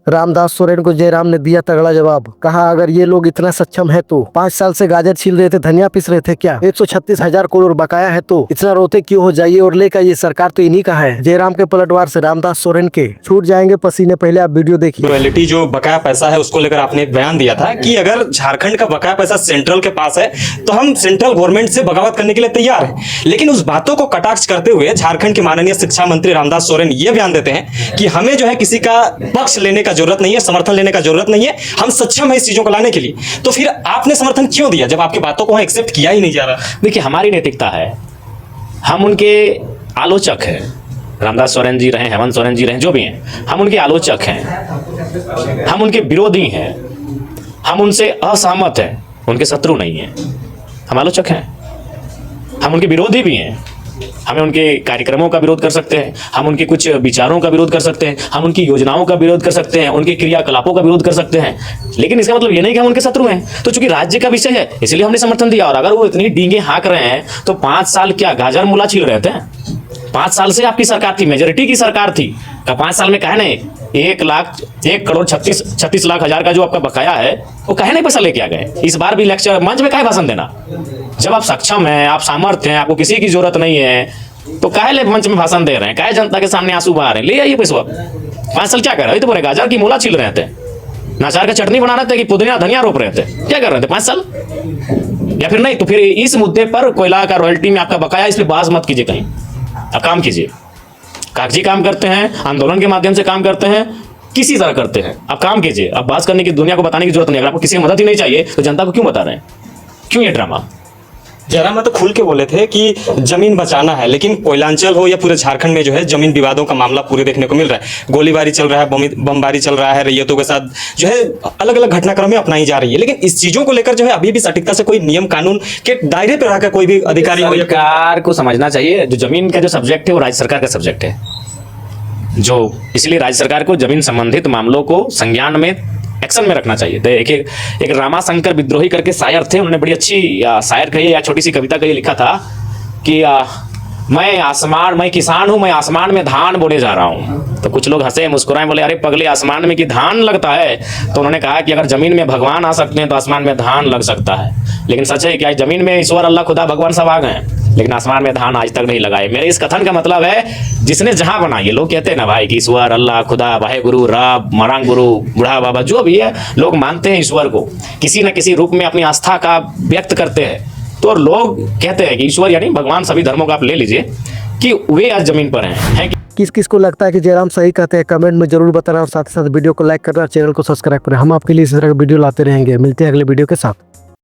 रामदास सोरेन को जयराम ने दिया तगड़ा जवाब। कहा अगर ये लोग इतना सक्षम है तो 5 साल से गाजर छील रहे थे, धनिया पीस रहे थे क्या? 136,000 करोड़ बकाया है तो इतना रोते क्यों हो? जाइए और लेकर ये सरकार तो इन्हीं का है। जयराम के पलटवार से रामदास सोरेन के छूट जाएंगे पसीने। पहले आप वीडियो देखिए। रॉयल्टी जो बकाया पैसा है उसको लेकर आपने एक बयान दिया था कि अगर झारखंड का बकाया पैसा सेंट्रल के पास है तो हम सेंट्रल गवर्नमेंट से बगावत करने के लिए तैयार हैं। लेकिन उस बातों को कटाक्ष करते हुए झारखंड के माननीय शिक्षा मंत्री रामदास सोरेन ये बयान देते हैं कि हमें जो है किसी का पक्ष लेने का जरूरत नहीं है, समर्थन लेने का जरूरत नहीं है, हम सक्षम है इस चीजों को लाने के लिए। तो फिर आपने समर्थन क्यों दिया जब आपकी बातों को एक्सेप्ट किया ही नहीं जा रहा? देखिए, हमारी नैतिकता है, हम उनके आलोचक हैं। रामदास सोरेन जी रहे, हेमंत सोरेन जी रहे, जो भी हैं, हम उनके आलोचक हैं, हम उनके विरोधी हैं, हम उनसे असहमत हैं, उनके शत्रु नहीं हैं। हम आलोचक हैं, हम उनके विरोधी भी हैं। हमें उनके कार्यक्रमों का विरोध कर सकते हैं, हम उनके कुछ विचारों का विरोध कर सकते हैं, हम उनकी योजनाओं का विरोध कर सकते हैं, उनके क्रियाकलापों का विरोध कर सकते हैं, लेकिन इसका मतलब ये नहीं कि हम उनके शत्रु हैं। तो चूंकि राज्य का विषय है इसलिए हमने समर्थन दिया। और अगर वो इतनी डींगे हाँक रहे हैं तो 5 साल क्या गाजर मूला छील रहे थे? 5 साल से आपकी सरकार थी, मेजोरिटी की सरकार थी। 5 साल में कहे नहीं 1,36,00,000 का जो आपका बकाया है वो कहे नहीं पैसा लेके आ गए? इस बार भी लेक्चर मंच में काहे भाषण देना? जब आप सक्षम हैं, आप सामर्थ्य हैं, आपको किसी की जरूरत नहीं है, तो काहे ले मंच में भाषण दे रहे हैं? काहे जनता के सामने आंसू बहा रहे हैं? ले आइए पैसा। 5 साल क्या कर रहे थे? तो बोले गाजर की मूला छील रहे थे, नाचार का चटनी बना रहे थे कि पुदीना धनिया रोप रहे थे? क्या कर रहे थे 5 साल? या फिर नहीं तो फिर इस मुद्दे पर कोयला का रॉयल्टी में आपका बकाया, इस पर बहस मत कीजिए। कहीं आप काम कीजिए, कागजी काम करते हैं, आंदोलन के माध्यम से काम करते हैं, किसी तरह करते हैं, आप काम कीजिए। अब बात करने की, दुनिया को बताने की जरूरत नहीं। अगर आपको किसी की मदद ही नहीं चाहिए तो जनता को क्यों बता रहे हैं? क्यों ये ड्रामा? जयराम तो खुल के बोले थे कि जमीन बचाना है, लेकिन कोयलांचल हो या पूरे झारखंड में जो है जमीन विवादों का मामला पूरे देखने को मिल रहा है। गोलीबारी चल रहा है, बमबारी चल रहा है, रैयतों के साथ जो है अलग अलग घटनाक्रमें अपनाई जा रही है। लेकिन इस चीजों को लेकर जो है अभी भी सटीकता से कोई नियम कानून के दायरे पर रहकर कोई भी अधिकारी सरकार को समझना चाहिए जो जमीन का जो सब्जेक्ट है वो राज्य सरकार का सब्जेक्ट है, जो इसलिए राज्य सरकार को जमीन संबंधित मामलों को संज्ञान में, एक्शन में रखना चाहिए। तो एक रामाशंकर विद्रोही करके शायर थे, उन्होंने बड़ी अच्छी शायर कही या छोटी सी कविता कही, लिखा था कि मैं किसान हूं, मैं आसमान में धान बोले जा रहा हूं। तो कुछ लोग हंसे मुस्कुराए, बोले अरे पगले, आसमान में कि धान लगता है? तो उन्होंने कहा कि अगर जमीन में भगवान आ सकते हैं तो आसमान में धान लग सकता है। लेकिन सच है क्या जमीन में ईश्वर, अल्लाह, खुदा, भगवान सब आ गए हैं, लेकिन आसमान में धान आज तक नहीं लगाए। मेरे इस कथन का मतलब है जिसने जहां बनाई, लोग कहते हैं ना भाई कि ईश्वर, अल्लाह, खुदा, वाहे गुरु, रब, मरांग गुरु, बूढ़ा बाबा, जो भी है, लोग मानते हैं ईश्वर को, किसी न किसी रूप में अपनी आस्था का व्यक्त करते हैं। तो लोग कहते हैं कि ईश्वर यानी भगवान, सभी धर्मों का आप ले लीजिए कि वे आज जमीन पर हैं। किस किस को लगता है कि जयराम सही कहते हैं कमेंट में जरूर बताना, और साथ ही साथ वीडियो को लाइक करना, चैनल को सब्सक्राइब करें। हम आपके लिए इस तरह का वीडियो लाते रहेंगे। मिलते हैं अगले वीडियो के साथ।